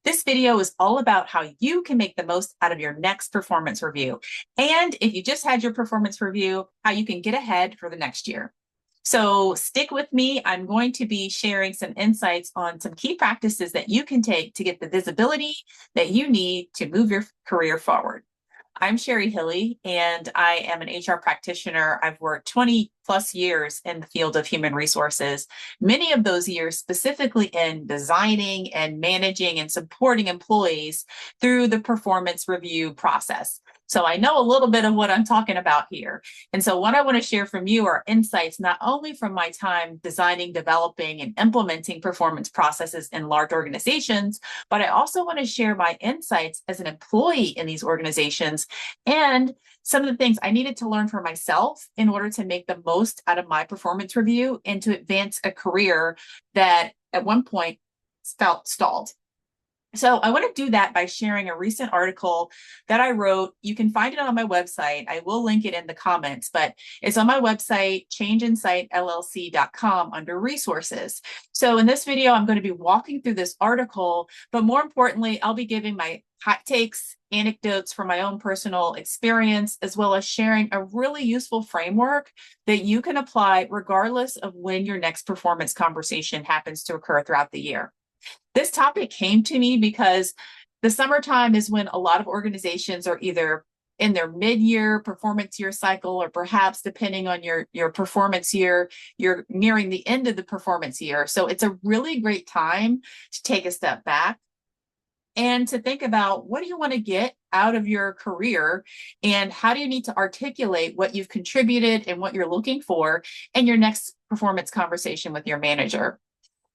This video is all about how you can make the most out of your next performance review. And if you just had your performance review, how you can get ahead for the next year. So stick with me. I'm going to be sharing some insights on some key practices that you can take to get the visibility that you need to move your career forward. I'm Sherry Hilly, and I am an HR practitioner. I've worked 20 plus years in the field of human resources, many of those years specifically in designing and managing and supporting employees through the performance review process. So I know a little bit of what I'm talking about here. And so what I want to share from you are insights not only from my time designing, developing, and implementing performance processes in large organizations, but I also want to share my insights as an employee in these organizations and some of the things I needed to learn for myself in order to make the most out of my performance review and to advance a career that at one point felt stalled. So I want to do that by sharing a recent article that I wrote. You can find it on my website. I will link it in the comments, but it's on my website, changeinsightllc.com under resources. So in this video, I'm going to be walking through this article, but more importantly, I'll be giving my hot takes, anecdotes from my own personal experience, as well as sharing a really useful framework that you can apply regardless of when your next performance conversation happens to occur throughout the year. This topic came to me because the summertime is when a lot of organizations are either in their mid-year performance year cycle, or perhaps depending on your performance year, you're nearing the end of the performance year. So it's a really great time to take a step back and to think about, what do you want to get out of your career, and how do you need to articulate what you've contributed and what you're looking for in your next performance conversation with your manager.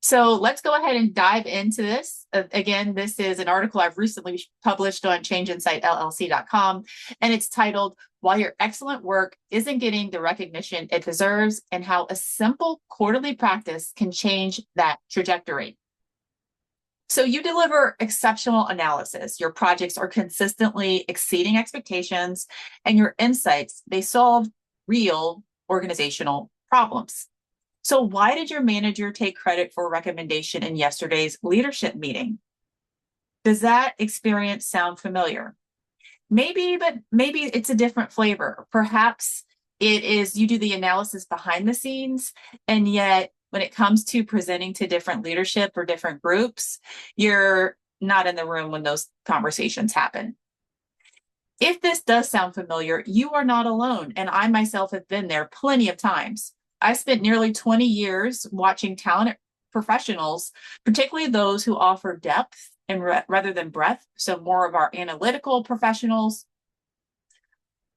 So let's go ahead and dive into this. Again, this is an article I've recently published on changeinsightllc.com, and it's titled, "Why Your Excellent Work Isn't Getting the Recognition It Deserves, and How a Simple Quarterly Practice Can Change That Trajectory." So you deliver exceptional analysis. Your projects are consistently exceeding expectations, and your insights, they solve real organizational problems. So why did your manager take credit for a recommendation in yesterday's leadership meeting? Does that experience sound familiar? Maybe, but maybe it's a different flavor. Perhaps it is you do the analysis behind the scenes, and yet when it comes to presenting to different leadership or different groups, you're not in the room when those conversations happen. If this does sound familiar, you are not alone, and I myself have been there plenty of times. I spent nearly 20 years watching talented professionals, particularly those who offer depth and rather than breadth, so more of our analytical professionals.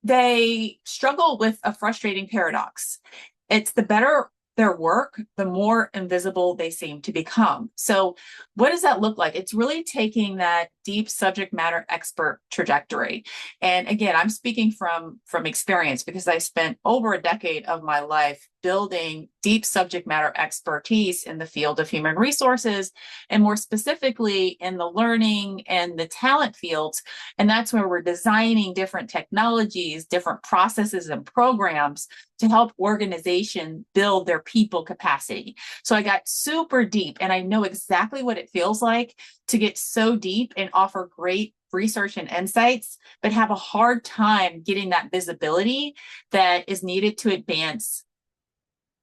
They struggle with a frustrating paradox. It's the better their work, the more invisible they seem to become. So what does that look like? It's really taking that deep subject matter expert trajectory. And again, I'm speaking from experience, because I spent over a decade of my life building deep subject matter expertise in the field of human resources, and more specifically in the learning and the talent fields. And that's where we're designing different technologies, different processes and programs to help organizations build their people capacity. So I got super deep, and I know exactly what it feels like to get so deep and offer great research and insights, but have a hard time getting that visibility that is needed to advance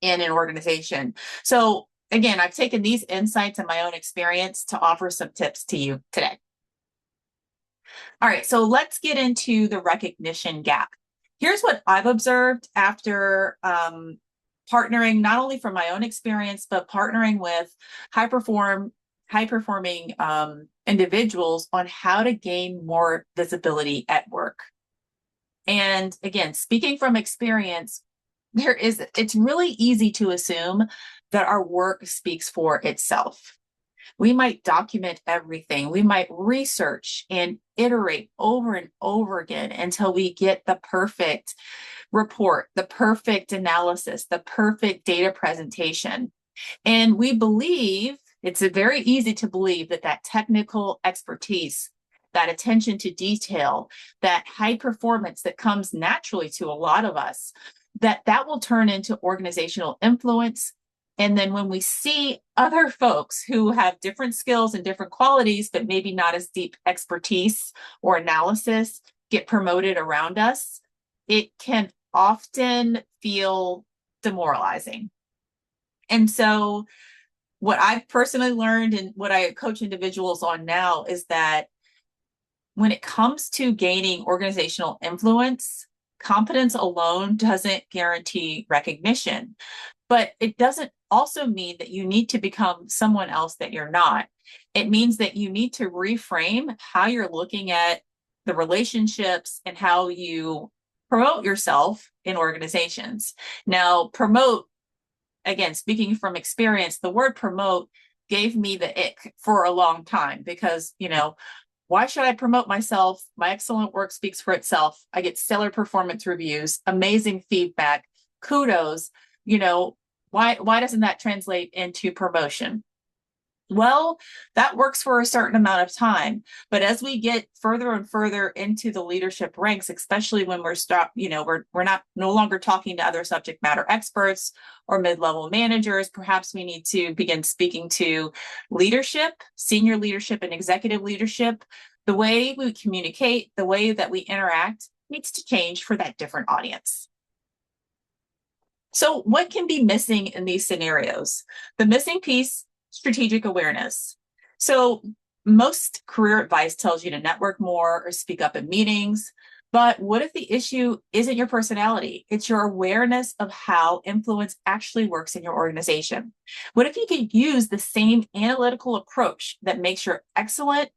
in an organization. So again, I've taken these insights and my own experience to offer some tips to you today. All right, so let's get into the recognition gap. Here's what I've observed after partnering, not only from my own experience, but partnering with high-performing individuals on how to gain more visibility at work. And again, speaking from experience, it's really easy to assume that our work speaks for itself. We might document everything. We might research and iterate over and over again until we get the perfect report, the perfect analysis, the perfect data presentation. And we believe, it's very easy to believe that technical expertise, that attention to detail, that high performance that comes naturally to a lot of us, that will turn into organizational influence And then when we see other folks who have different skills and different qualities, but maybe not as deep expertise or analysis get promoted around us, it can often feel demoralizing. And so what I've personally learned and what I coach individuals on now is that when it comes to gaining organizational influence, competence alone doesn't guarantee recognition, but it doesn't also mean that you need to become someone else that you're not. It means that you need to reframe how you're looking at the relationships and how you promote yourself in organizations. Now, promote, again, speaking from experience, the word promote gave me the ick for a long time because, why should I promote myself? My excellent work speaks for itself. I get stellar performance reviews, amazing feedback, kudos. Why doesn't that translate into promotion? Well, that works for a certain amount of time, but as we get further and further into the leadership ranks, especially when we're not no longer talking to other subject matter experts or mid-level managers, perhaps we need to begin speaking to leadership, senior leadership and executive leadership. The way we communicate, the way that we interact needs to change for that different audience. So what can be missing in these scenarios? The missing piece, strategic awareness. So most career advice tells you to network more or speak up in meetings. But what if the issue isn't your personality? It's your awareness of how influence actually works in your organization. What if you could use the same analytical approach that makes you excellent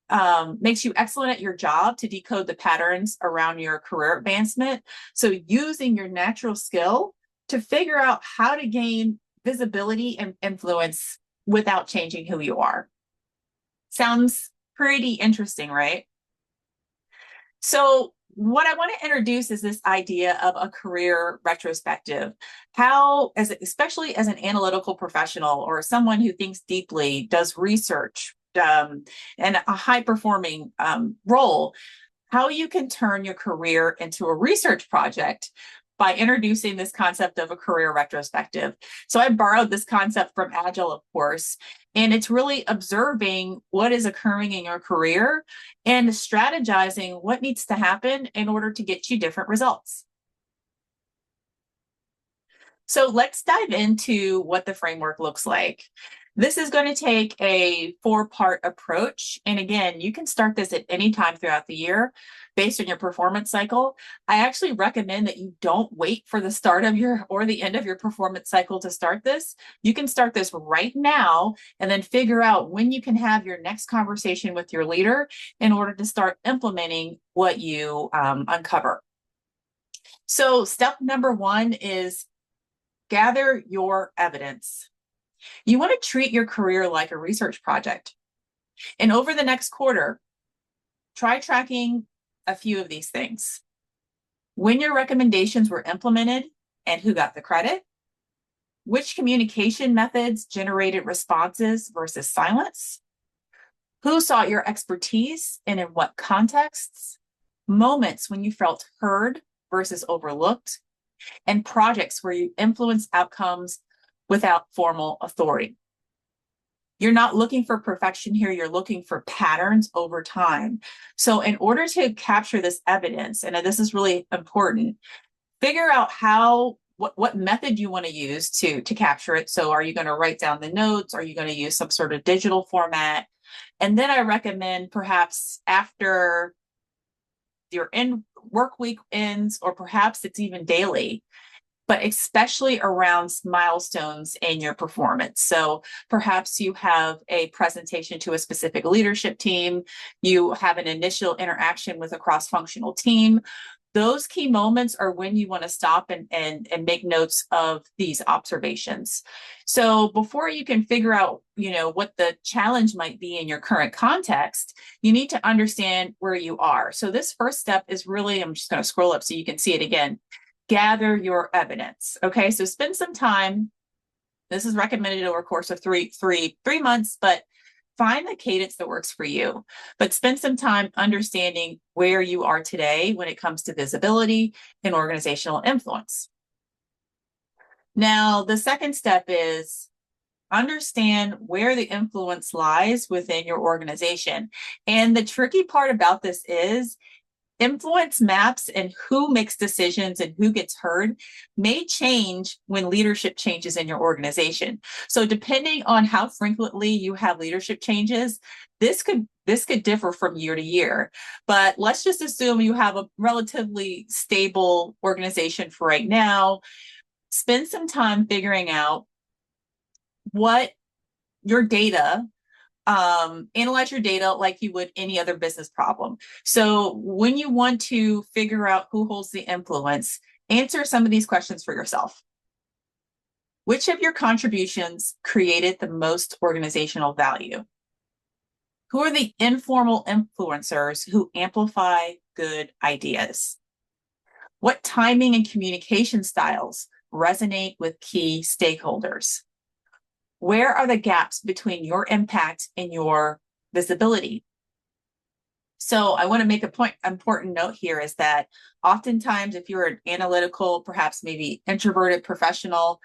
at your job to decode the patterns around your career advancement? So using your natural skill to figure out how to gain visibility and influence without changing who you are. Sounds pretty interesting, right? So what I want to introduce is this idea of a career retrospective. How, especially as an analytical professional or someone who thinks deeply, does research, and a high-performing role, how you can turn your career into a research project by introducing this concept of a career retrospective. So I borrowed this concept from Agile, of course, and it's really observing what is occurring in your career and strategizing what needs to happen in order to get you different results. So let's dive into what the framework looks like. This is going to take a 4-part approach. And again, you can start this at any time throughout the year based on your performance cycle. I actually recommend that you don't wait for the start of or the end of your performance cycle to start this. You can start this right now and then figure out when you can have your next conversation with your leader in order to start implementing what you uncover. So step number 1 is gather your evidence. You want to treat your career like a research project. And over the next quarter, try tracking a few of these things. When your recommendations were implemented and who got the credit, which communication methods generated responses versus silence, who sought your expertise and in what contexts, moments when you felt heard versus overlooked, and projects where you influence outcomes without formal authority. You're not looking for perfection here, you're looking for patterns over time. So in order to capture this evidence, and this is really important, figure out what method you want to use to capture it. So are you going to write down the notes? Are you going to use some sort of digital format? And then I recommend perhaps after your work week ends, or perhaps it's even daily, but especially around milestones in your performance. So perhaps you have a presentation to a specific leadership team, you have an initial interaction with a cross-functional team. Those key moments are when you want to stop and make notes of these observations. So before you can figure out, what the challenge might be in your current context, you need to understand where you are. So this first step is really, I'm just going to scroll up so you can see it again. Gather your evidence. Okay, so spend some time. This is recommended over a course of three months, but find the cadence that works for you. But spend some time understanding where you are today when it comes to visibility and organizational influence. Now, the second step is understand where the influence lies within your organization. And the tricky part about this is influence maps and who makes decisions and who gets heard may change when leadership changes in your organization. So depending on how frequently you have leadership changes, this could differ from year to year. But let's just assume you have a relatively stable organization for right now. Spend some time figuring out what your data, analyze your data like you would any other business problem. So when you want to figure out who holds the influence, answer some of these questions for yourself. Which of your contributions created the most organizational value? Who are the informal influencers who amplify good ideas? What timing and communication styles resonate with key stakeholders? Where are the gaps between your impact and your visibility? So I want to make important note here is that oftentimes if you're an analytical, perhaps maybe introverted professional,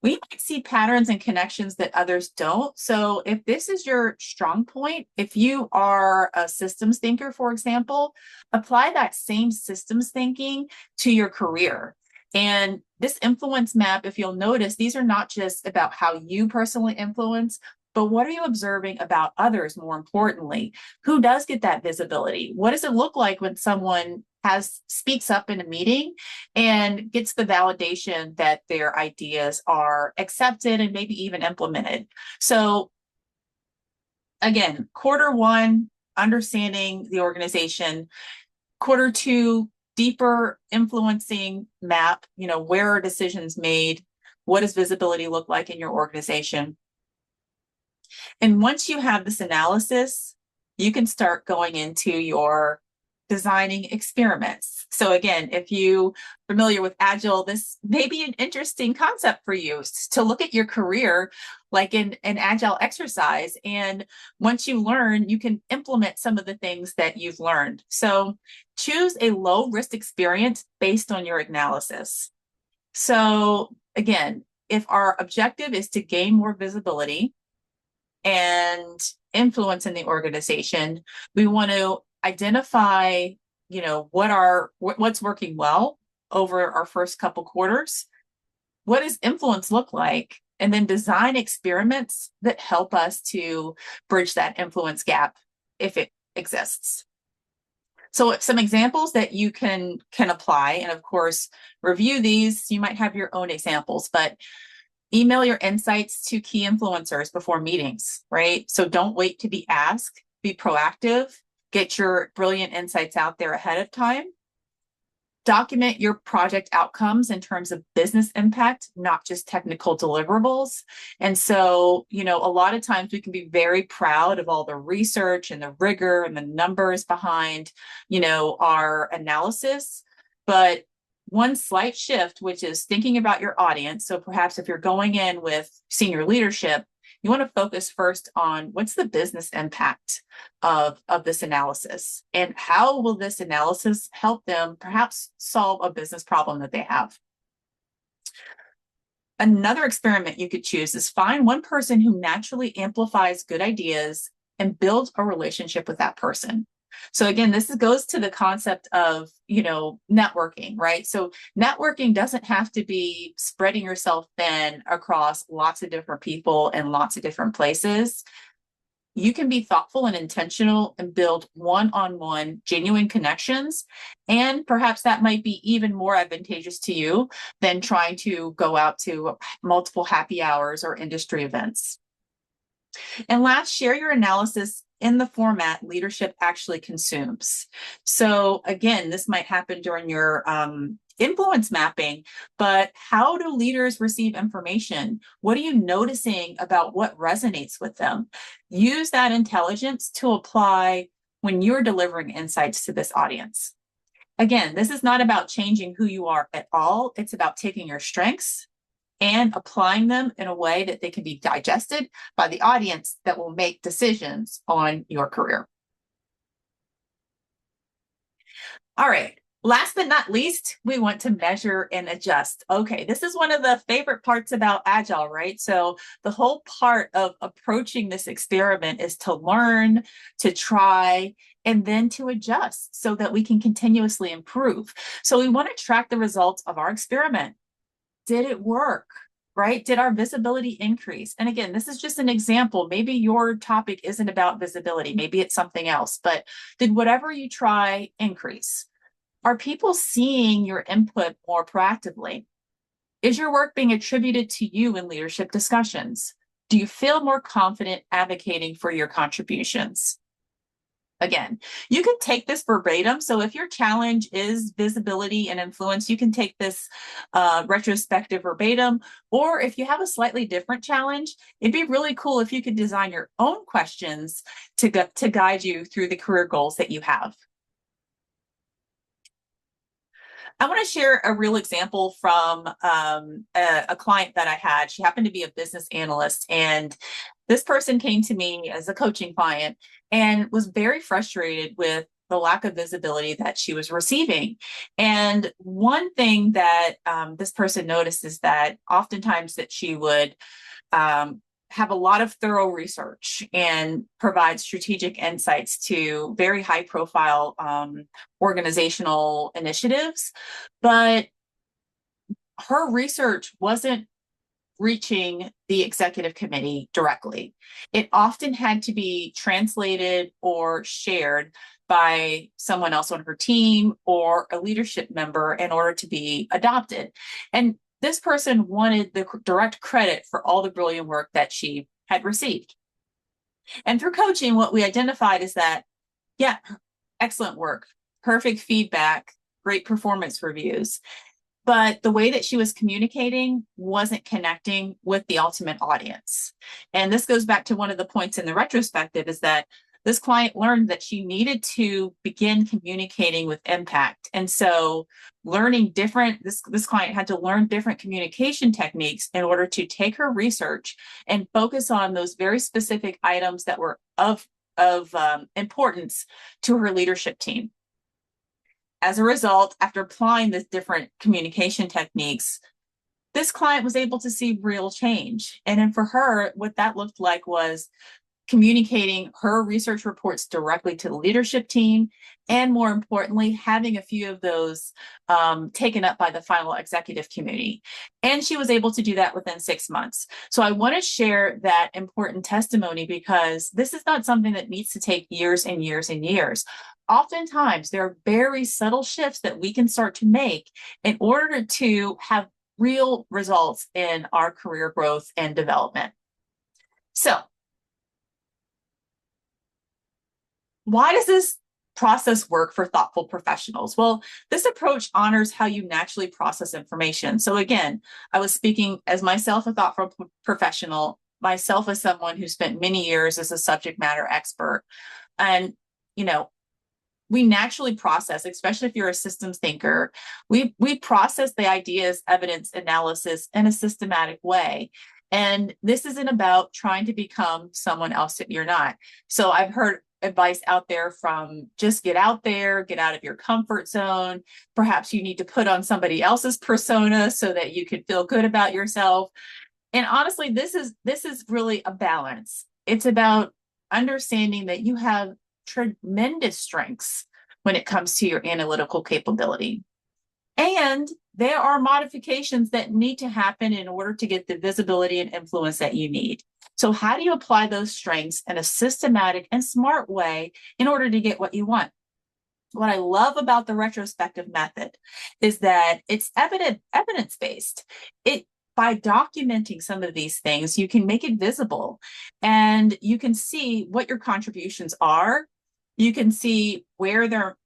we might see patterns and connections that others don't. So if this is your strong point, if you are a systems thinker, for example, apply that same systems thinking to your career. And this influence map, if you'll notice, these are not just about how you personally influence, but what are you observing about others more importantly? Who does get that visibility? What does it look like when someone speaks up in a meeting and gets the validation that their ideas are accepted and maybe even implemented? So again, quarter one, understanding the organization. Quarter two, deeper influencing map, where are decisions made? What does visibility look like in your organization? And once you have this analysis, you can start going into your designing experiments. So again, if you're familiar with Agile, this may be an interesting concept for you to look at your career like in an Agile exercise. And once you learn, you can implement some of the things that you've learned. So choose a low risk experience based on your analysis. So again, if our objective is to gain more visibility and influence in the organization, we want to identify, what's working well over our first couple quarters. What does influence look like? And then design experiments that help us to bridge that influence gap if it exists. So some examples that you can apply, and of course, review these. You might have your own examples, but email your insights to key influencers before meetings, right? So don't wait to be asked, be proactive, get your brilliant insights out there ahead of time. Document your project outcomes in terms of business impact, not just technical deliverables. And so, a lot of times we can be very proud of all the research and the rigor and the numbers behind, our analysis. But one slight shift, which is thinking about your audience. So perhaps if you're going in with senior leadership, you want to focus first on what's the business impact of this analysis and how will this analysis help them perhaps solve a business problem that they have. Another experiment you could choose is find one person who naturally amplifies good ideas and build a relationship with that person. So again, this goes to the concept of, networking, right? So networking doesn't have to be spreading yourself thin across lots of different people and lots of different places. You can be thoughtful and intentional and build one-on-one genuine connections. And perhaps that might be even more advantageous to you than trying to go out to multiple happy hours or industry events. And last, share your analysis in the format leadership actually consumes. So again, this might happen during your influence mapping, but how do leaders receive information? What are you noticing about what resonates with them? Use that intelligence to apply when you're delivering insights to this audience. Again, this is not about changing who you are at all. It's about taking your strengths and applying them in a way that they can be digested by the audience that will make decisions on your career. All right. Last but not least, we want to measure and adjust. Okay, this is one of the favorite parts about Agile, right? So the whole part of approaching this experiment is to learn, to try, and then to adjust so that we can continuously improve. So we want to track the results of our experiment. Did it work? Right? Did our visibility increase? And again, this is just an example. Maybe your topic isn't about visibility. Maybe it's something else, but did whatever you try increase? Are people seeing your input more proactively? Is your work being attributed to you in leadership discussions? Do you feel more confident advocating for your contributions? Again, you can take this verbatim. So if your challenge is visibility and influence, you can take this retrospective verbatim. Or if you have a slightly different challenge, it'd be really cool if you could design your own questions to guide you through the career goals that you have. I want to share a real example from a client that I had. She happened to be a business analyst, and this person came to me as a coaching client and was very frustrated with the lack of visibility that she was receiving. And one thing that this person noticed is that oftentimes that she would have a lot of thorough research and provide strategic insights to very high profile organizational initiatives. But her research wasn't reaching the executive committee directly. It often had to be translated or shared by someone else on her team or a leadership member in order to be adopted. And this person wanted the direct credit for all the brilliant work that she had received. And through coaching, what we identified is that, yeah, excellent work, perfect feedback, great performance reviews. But the way that she was communicating wasn't connecting with the ultimate audience. And this goes back to one of the points in the retrospective is that this client learned that she needed to begin communicating with impact. And so learning this client had to learn different communication techniques in order to take her research and focus on those very specific items that were of importance to her leadership team. As a result, after applying the different communication techniques, this client was able to see real change. And then for her, what that looked like was communicating her research reports directly to the leadership team, and more importantly, having a few of those taken up by the final executive committee. And she was able to do that within 6 months. So I want to share that important testimony because this is not something that needs to take years and years and years. Oftentimes, there are very subtle shifts that we can start to make in order to have real results in our career growth and development. So, why does this process work for thoughtful professionals? Well, this approach honors how you naturally process information. So again, I was speaking as myself, a thoughtful professional, myself as someone who spent many years as a subject matter expert. And, we naturally process, especially if you're a systems thinker, we process the ideas, evidence, analysis in a systematic way. And this isn't about trying to become someone else that you're not. So I've heard advice out there from just get out there, get out of your comfort zone. Perhaps you need to put on somebody else's persona so that you can feel good about yourself. And honestly, this is really a balance. It's about understanding that you have tremendous strengths when it comes to your analytical capability. And there are modifications that need to happen in order to get the visibility and influence that you need. So how do you apply those strengths in a systematic and smart way in order to get what you want? What I love about the retrospective method is that it's evidence-based. By documenting some of these things, you can make it visible and you can see what your contributions are. You can see where they're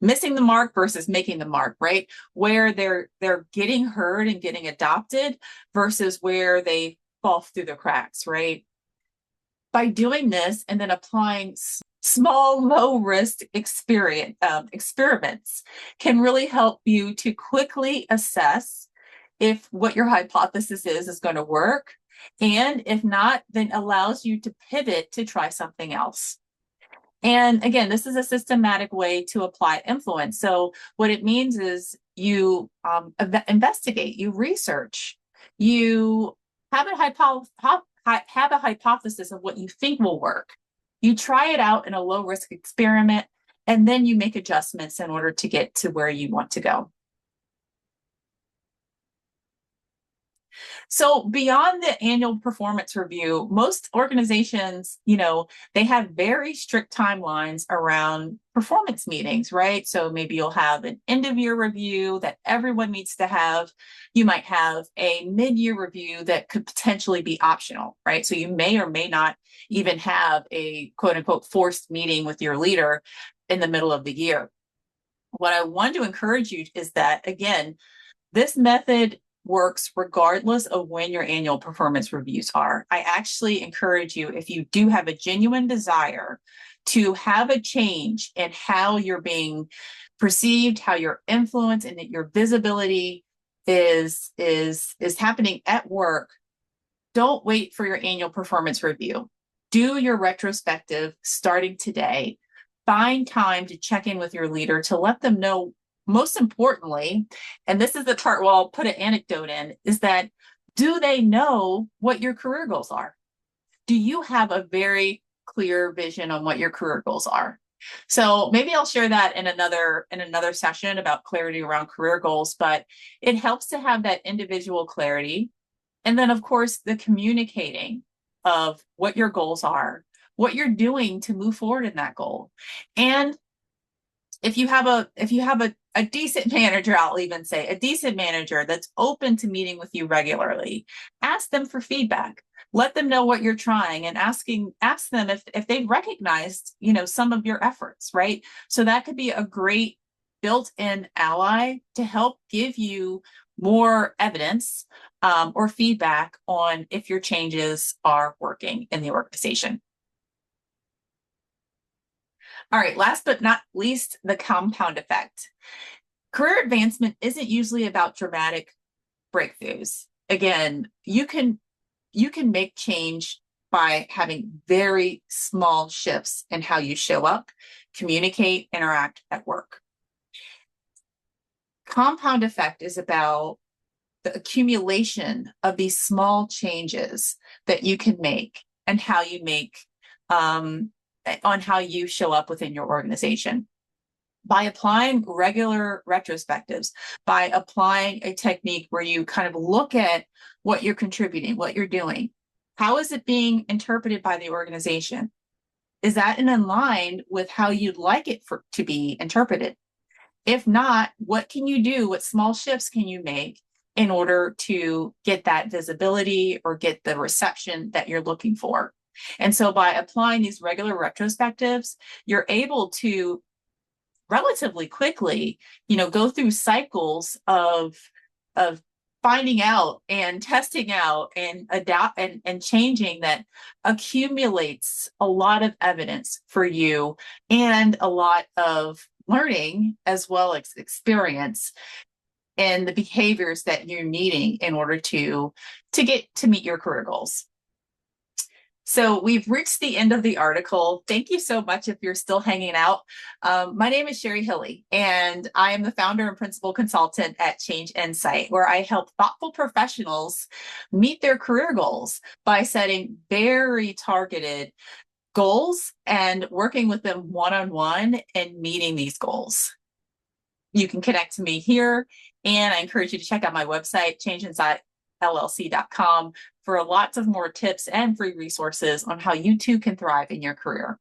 missing the mark versus making the mark, right? Where they're getting heard and getting adopted versus where they fall through the cracks, right? By doing this and then applying small, low-risk experiments can really help you to quickly assess if what your hypothesis is going to work. And if not, then allows you to pivot to try something else. And again, this is a systematic way to apply influence. So what it means is you investigate, you research, you have have a hypothesis of what you think will work. You try it out in a low risk experiment, and then you make adjustments in order to get to where you want to go. So beyond the annual performance review, most organizations, they have very strict timelines around performance meetings, right? So maybe you'll have an end of year review that everyone needs to have. You might have a mid-year review that could potentially be optional, right? So you may or may not even have a quote unquote forced meeting with your leader in the middle of the year. What I want to encourage you is that, again, this method works regardless of when your annual performance reviews are. I actually encourage you, if you do have a genuine desire to have a change in how you're being perceived, how your influence and your visibility is happening at work, don't wait for your annual performance review. Do your retrospective starting today. Find time to check in with your leader to let them know, most importantly, and this is the part where I'll put an anecdote in, is that do they know what your career goals are? Do you have a very clear vision on what your career goals are? So maybe I'll share that in another session about clarity around career goals, but it helps to have that individual clarity. And then, of course, the communicating of what your goals are, what you're doing to move forward in that goal. And if you have a decent manager, I'll even say a decent manager that's open to meeting with you regularly, ask them for feedback. Let them know what you're trying, and ask them if they've recognized, some of your efforts, right? So that could be a great built-in ally to help give you more evidence or feedback on if your changes are working in the organization. All right, last but not least, the compound effect. Career advancement isn't usually about dramatic breakthroughs. Again, you can make change by having very small shifts in how you show up, communicate, interact at work. Compound effect is about the accumulation of these small changes that you can make and how you make on how you show up within your organization. By applying regular retrospectives, by applying a technique where you kind of look at what you're contributing, what you're doing, how is it being interpreted by the organization? Is that in line with how you'd like it to be interpreted? If not, what can you do? What small shifts can you make in order to get that visibility or get the reception that you're looking for? And so by applying these regular retrospectives, you're able to relatively quickly, go through cycles of finding out and testing out and adapt and changing that accumulates a lot of evidence for you and a lot of learning as well as experience and the behaviors that you're needing in order to get to meet your career goals. So we've reached the end of the article. Thank you so much if you're still hanging out. My name is Sherry Hilley, and I am the founder and principal consultant at Change Insight, where I help thoughtful professionals meet their career goals by setting very targeted goals and working with them one-on-one and meeting these goals. You can connect to me here, and I encourage you to check out my website, changeinsightllc.com, for lots of more tips and free resources on how you too can thrive in your career.